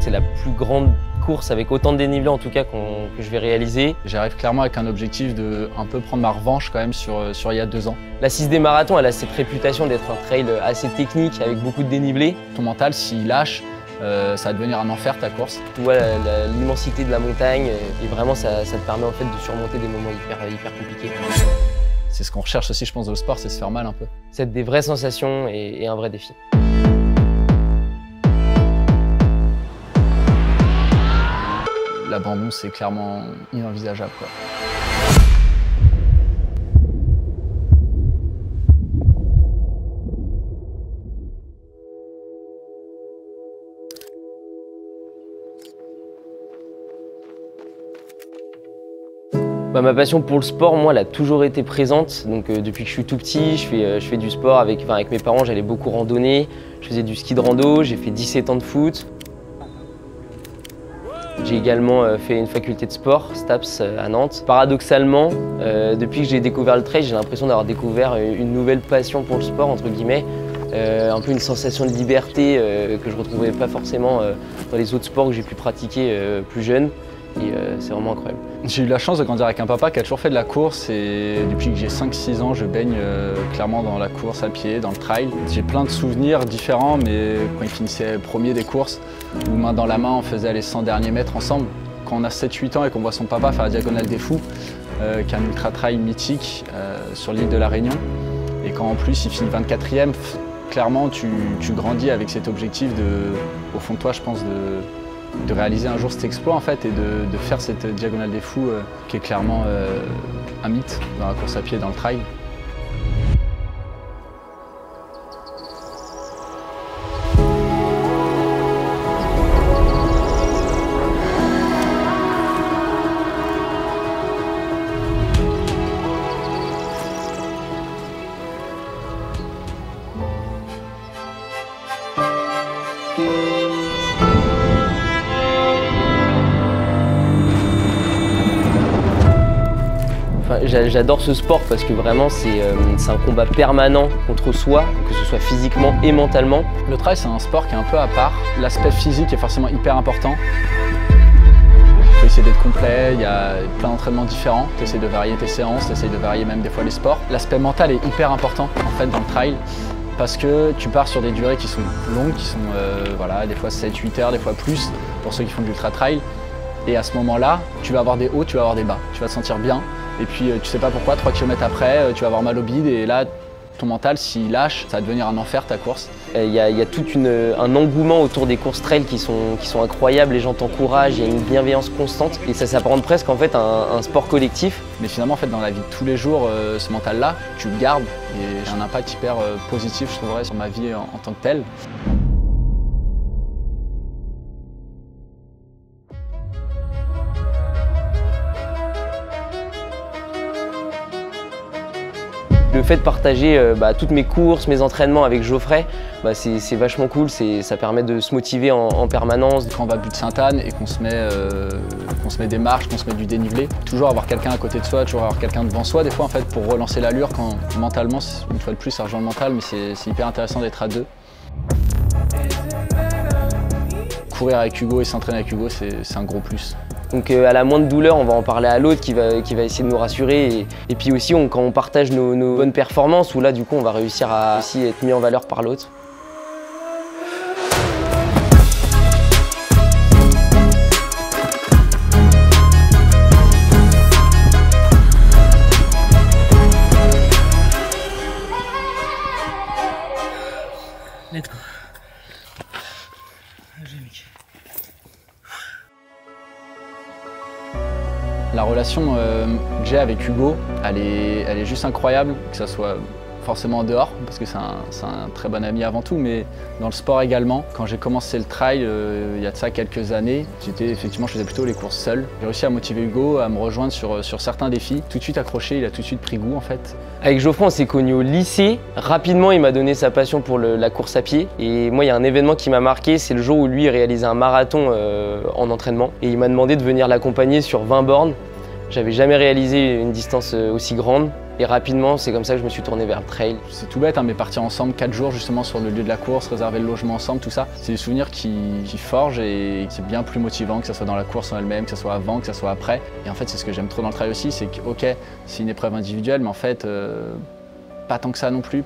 c'est la plus grande course avec autant de dénivelé en tout cas que je vais réaliser. J'arrive clairement avec un objectif de un peu prendre ma revanche quand même sur il y a 2 ans. La 6D Marathon, elle a cette réputation d'être un trail assez technique avec beaucoup de dénivelé. Ton mental, s'il lâche, ça va devenir un enfer ta course. Tu vois l'immensité de la montagne et vraiment ça te permet en fait de surmonter des moments hyper compliqués. C'est ce qu'on recherche aussi je pense dans le sport, c'est se faire mal un peu. C'est des vraies sensations et un vrai défi. L'abandon c'est clairement inenvisageable quoi. Ma passion pour le sport, moi, elle a toujours été présente. Donc, depuis que je suis tout petit, je fais du sport avec mes parents, j'allais beaucoup randonner. Je faisais du ski de rando, j'ai fait 17 ans de foot. J'ai également fait une faculté de sport, STAPS, à Nantes. Paradoxalement, depuis que j'ai découvert le trail, j'ai l'impression d'avoir découvert une nouvelle passion pour le sport, entre guillemets. Un peu une sensation de liberté que je ne retrouvais pas forcément dans les autres sports que j'ai pu pratiquer plus jeune. Et c'est vraiment incroyable. J'ai eu la chance de grandir avec un papa qui a toujours fait de la course et depuis que j'ai 5-6 ans, je baigne clairement dans la course à pied, dans le trail. J'ai plein de souvenirs différents, mais quand il finissait premier des courses, où main dans la main, on faisait les 100 derniers mètres ensemble. Quand on a 7-8 ans et qu'on voit son papa faire la Diagonale des Fous, qui est un ultra-trail mythique sur l'île de la Réunion, et quand en plus il finit 24e, clairement tu grandis avec cet objectif au fond de toi, je pense, de réaliser un jour cet exploit en fait et de faire cette Diagonale des Fous qui est clairement un mythe dans la course à pied et dans le trail. J'adore ce sport parce que vraiment c'est un combat permanent contre soi, que ce soit physiquement et mentalement. Le trail c'est un sport qui est un peu à part. L'aspect physique est forcément hyper important. Il faut essayer d'être complet, il y a plein d'entraînements différents. Tu essaies de varier tes séances, tu essaies de varier même des fois les sports. L'aspect mental est hyper important en fait dans le trail parce que tu pars sur des durées qui sont longues, qui sont voilà, des fois 7-8 heures, des fois plus pour ceux qui font de l'ultra trail. Et à ce moment-là, tu vas avoir des hauts, tu vas avoir des bas. Tu vas te sentir bien. Et puis tu sais pas pourquoi, 3 km après, tu vas avoir mal au bide et là, ton mental, s'il lâche, ça va devenir un enfer ta course. Il y a tout un engouement autour des courses trail qui sont incroyables, les gens t'encouragent, il y a une bienveillance constante et ça s'apparente presque en fait à un sport collectif. Mais finalement, en fait, dans la vie de tous les jours, ce mental-là, tu le gardes et j'ai un impact hyper positif, je trouverais, sur ma vie en tant que telle. Le fait de partager toutes mes courses, mes entraînements avec Geoffrey, c'est vachement cool, ça permet de se motiver en permanence. Quand on va à Butte-Sainte-Anne et qu'on se met des marches, qu'on se met du dénivelé, toujours avoir quelqu'un à côté de soi, toujours avoir quelqu'un devant soi des fois en fait pour relancer l'allure quand mentalement, une fois de plus ça rejoint le mental mais c'est hyper intéressant d'être à deux. Courir avec Hugo et s'entraîner avec Hugo c'est un gros plus. Donc à la moindre douleur, on va en parler à l'autre qui va essayer de nous rassurer. Et puis aussi, quand on partage nos bonnes performances, où là, du coup, on va réussir à aussi être mis en valeur par l'autre. Let's go. Allez, mec. La relation que j'ai avec Hugo, elle est juste incroyable, que ça soit forcément en dehors, parce que c'est un très bon ami avant tout, mais dans le sport également. Quand j'ai commencé le trail, il y a de ça quelques années, je faisais plutôt les courses seul. J'ai réussi à motiver Hugo à me rejoindre sur certains défis. Tout de suite accroché, il a tout de suite pris goût en fait. Avec Geoffrey, on s'est connus au lycée. Rapidement, il m'a donné sa passion pour la course à pied. Et moi, il y a un événement qui m'a marqué, c'est le jour où lui réalisait un marathon en entraînement. Et il m'a demandé de venir l'accompagner sur 20 bornes. J'avais jamais réalisé une distance aussi grande. Et rapidement, c'est comme ça que je me suis tourné vers le trail. C'est tout bête, hein, mais partir ensemble 4 jours justement sur le lieu de la course, réserver le logement ensemble, tout ça, c'est des souvenirs qui forgent et c'est bien plus motivant que ce soit dans la course en elle-même, que ce soit avant, que ce soit après. Et en fait, c'est ce que j'aime trop dans le trail aussi, c'est que ok, c'est une épreuve individuelle, mais en fait, pas tant que ça non plus.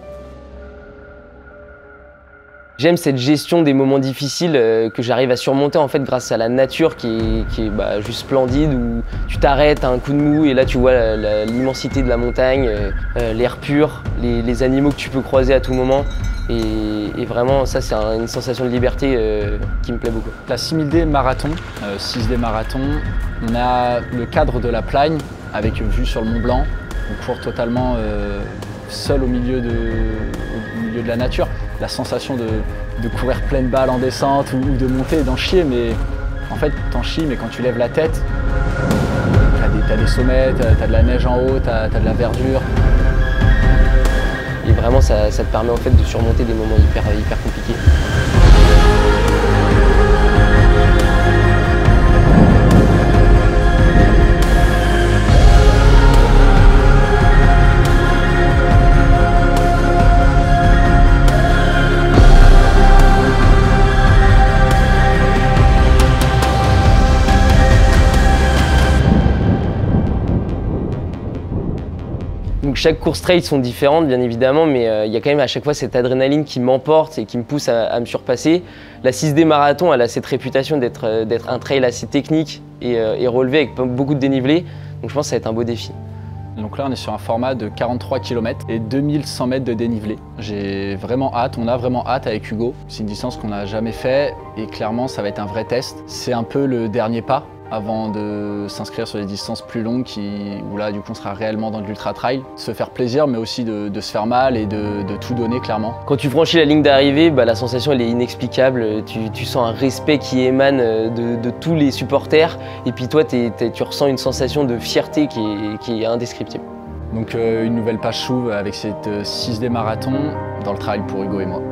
J'aime cette gestion des moments difficiles que j'arrive à surmonter en fait grâce à la nature qui est juste splendide, où tu t'arrêtes à un coup de mou et là tu vois l'immensité de la montagne, l'air pur, les animaux que tu peux croiser à tout moment. Et vraiment ça c'est une sensation de liberté qui me plaît beaucoup. La 6000D marathon, 6D marathon, on a le cadre de la Plagne avec vue sur le Mont Blanc. On court totalement seul au milieu de la nature. La sensation de courir pleine balle en descente ou de monter et d'en chier, mais en fait t'en chies, mais quand tu lèves la tête, t'as des sommets, t'as de la neige en haut, t'as de la verdure. Et vraiment ça te permet en fait de surmonter des moments hyper compliqués. Donc chaque course trail sont différentes bien évidemment, mais il y a quand même à chaque fois cette adrénaline qui m'emporte et qui me pousse à me surpasser. La 6D marathon, elle a cette réputation d'être un trail assez technique et relevé avec beaucoup de dénivelé, donc je pense que ça va être un beau défi. Donc là on est sur un format de 43 km et 2100 mètres de dénivelé. J'ai vraiment hâte, on a vraiment hâte avec Hugo. C'est une distance qu'on n'a jamais fait et clairement ça va être un vrai test. C'est un peu le dernier pas avant de s'inscrire sur des distances plus longues où là du coup on sera réellement dans de l'ultra trail. Se faire plaisir mais aussi de se faire mal et de tout donner clairement. Quand tu franchis la ligne d'arrivée, la sensation elle est inexplicable, tu sens un respect qui émane de tous les supporters et puis toi tu ressens une sensation de fierté qui est indescriptible. Donc une nouvelle page s'ouvre avec cette 6D marathon dans le trail pour Hugo et moi.